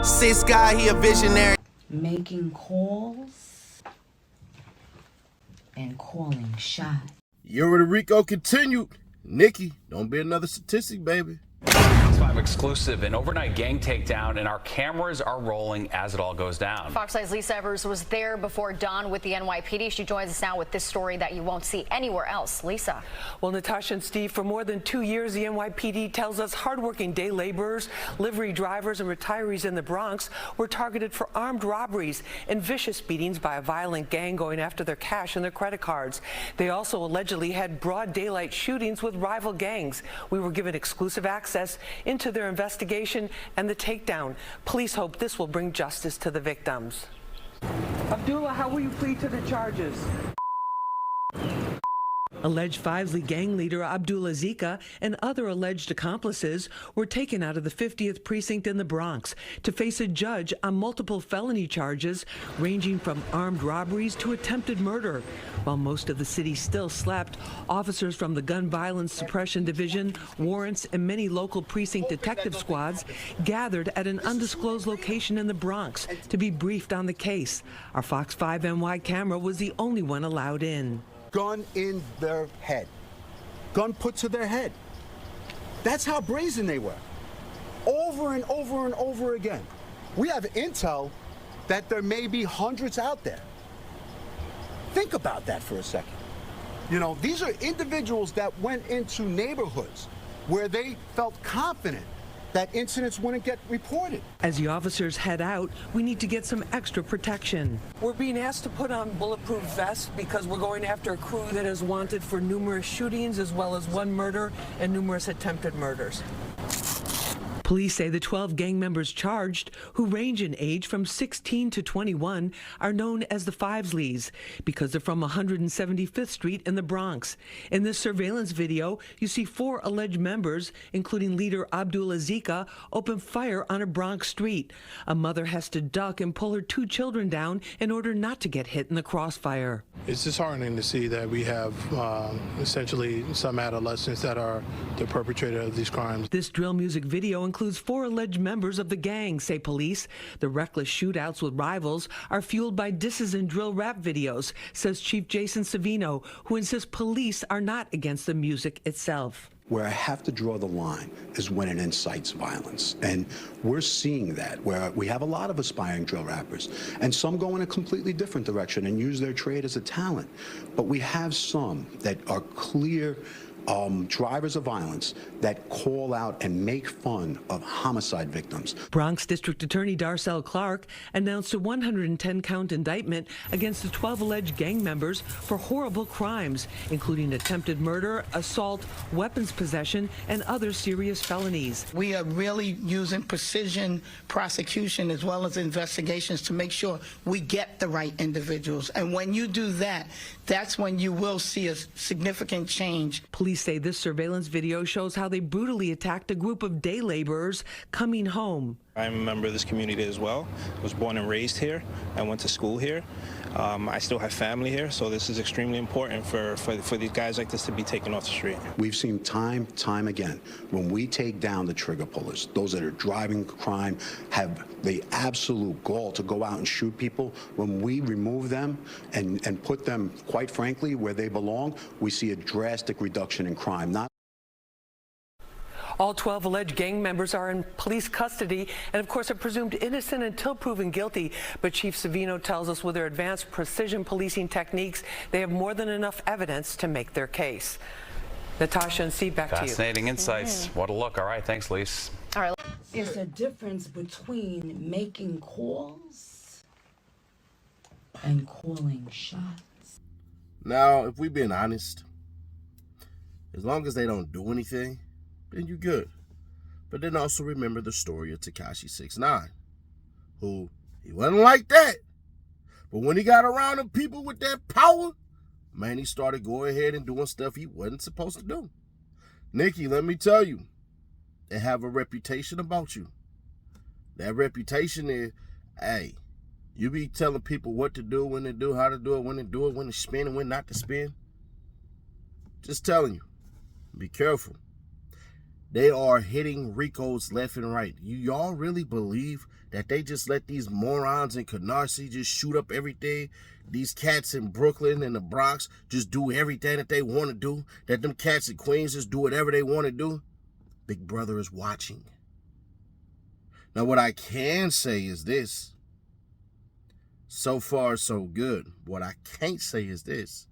Six guy, he a visionary. Making calls and calling shots. You already Rico continued. Nicki, don't be another statistic, baby. Fox 5 exclusive, an overnight gang takedown, and our cameras are rolling as it all goes down. Fox 5's Lisa Evers was there before dawn with the NYPD. She joins us now with this story that you won't see anywhere else. Lisa. Well, Natasha and Steve, for more than 2 years, the NYPD tells us hardworking day laborers, livery drivers, and retirees in the Bronx were targeted for armed robberies and vicious beatings by a violent gang going after their cash and their credit cards. They also allegedly had broad daylight shootings with rival gangs. We were given exclusive access into their investigation and the takedown. Police hope this will bring justice to the victims. Abdullah, how will you plead to the charges? Alleged Fivesley gang leader Abdullah Zika and other alleged accomplices were taken out of the 50th precinct in the Bronx to face a judge on multiple felony charges ranging from armed robberies to attempted murder. While most of the city still slept, officers from the Gun Violence Suppression Division, warrants, and many local precinct detective squads gathered at an undisclosed location in the Bronx to be briefed on the case. Our Fox 5 NY camera was the only one allowed in. Gun in their head. Gun put to their head. That's how brazen they were. Over and over and over again. We have intel that there may be hundreds out there. Think about that for a second. You know, these are individuals that went into neighborhoods where they felt confident that incidents wouldn't get reported. As the officers head out, we need to get some extra protection. We're being asked to put on bulletproof vests because we're going after a crew that is wanted for numerous shootings as well as one murder and numerous attempted murders. Police say the 12 gang members charged, who range in age from 16 to 21, are known as the Fivesleys because they're from 175th Street in the Bronx. In this surveillance video, you see 4 alleged members, including leader Abdullah Zika, open fire on a Bronx street. A mother has to duck and pull her 2 children down in order not to get hit in the crossfire. It's disheartening to see that we have essentially some adolescents that are the perpetrator of these crimes. This drill music video includes 4 alleged members of the gang, say police. The reckless shootouts with rivals are fueled by disses and drill rap videos, says Chief Jason Savino, who insists police are not against the music itself. Where I have to draw the line is when it incites violence. And we're seeing that, where we have a lot of aspiring drill rappers, and some go in a completely different direction and use their trade as a talent. But we have some that are clear drivers of violence that call out and make fun of homicide victims. Bronx District Attorney Darcel Clark announced a 110-count indictment against the 12 alleged gang members for horrible crimes, including attempted murder, assault, weapons possession, and other serious felonies. We are really using precision prosecution as well as investigations to make sure we get the right individuals. And when you do that, that's when you will see a significant change. Police say this surveillance video shows how they brutally attacked a group of day laborers coming home. I'm a member of this community as well. I was born and raised here. I went to school here. I still have family here, so this is extremely important for these guys like this to be taken off the street. We've seen time again, when we take down the trigger pullers, those that are driving crime, have the absolute gall to go out and shoot people. When we remove them and put them, quite frankly, where they belong, we see a drastic reduction in crime. All 12 alleged gang members are in police custody and, of course, are presumed innocent until proven guilty. But Chief Savino tells us with their advanced precision policing techniques, they have more than enough evidence to make their case. Natasha and Steve, back to you. Fascinating insights. What a look. All right. Thanks, Lise. All right. There's a difference between making calls and calling shots. Now, if we're being honest, as long as they don't do anything, then you're good. But then also remember the story of Tekashi 6ix9ine, who, he wasn't like that. But when he got around the people with that power, man, he started going ahead and doing stuff he wasn't supposed to do. Nicki, let me tell you, they have a reputation about you. That reputation is, hey, you be telling people what to do, when to do, how to do it, when to do it, when to spin and when not to spin. Just telling you, be careful. They are hitting Ricos left and right. Y'all really believe that they just let these morons in Canarsie just shoot up everything? These cats in Brooklyn and the Bronx just do everything that they want to do? That them cats in Queens just do whatever they want to do? Big Brother is watching. Now, what I can say is this. So far, so good. What I can't say is this.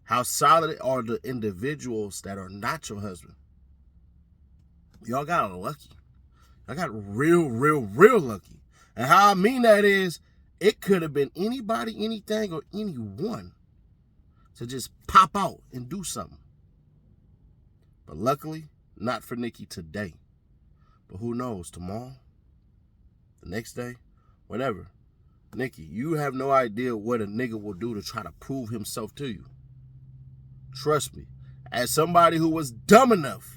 How solid are the individuals that are not your husband? Y'all got lucky. I got real lucky. And how I mean that is, it could have been anybody, anything, or anyone to just pop out and do something. But luckily, not for Nicki today. But who knows, tomorrow, the next day, whatever. Nicki, you have no idea what a nigga will do to try to prove himself to you. Trust me, as somebody who was dumb enough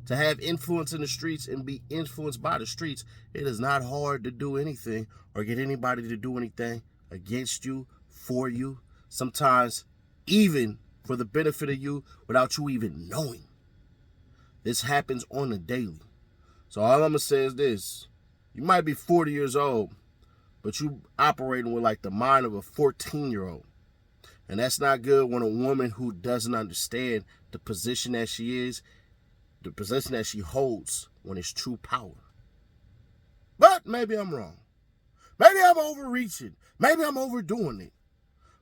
to have influence in the streets and be influenced by the streets, it is not hard to do anything or get anybody to do anything against you, for you, sometimes even for the benefit of you without you even knowing. This happens on the daily. So all I'm going to say is this. You might be 40 years old, but you operating with like the mind of a 14-year-old. And that's not good when a woman who doesn't understand the position that she is, the position that she holds when it's true power. But maybe I'm wrong. Maybe I'm overreaching. Maybe I'm overdoing it.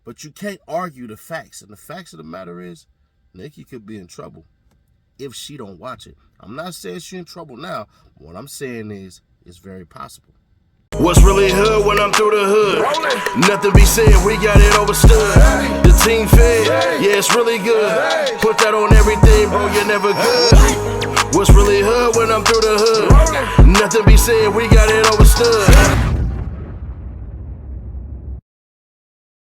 But you can't argue the facts. And the facts of the matter is, Nicki could be in trouble if she don't watch it. I'm not saying she's in trouble now. What I'm saying is, it's very possible. What's really hood when I'm through the hood? Nothing be said, we got it overstood. The team fed, yeah, it's really good. Put that on everything, bro, you're never good. What's really hood when I'm through the hood? Nothing be said, we got it overstood.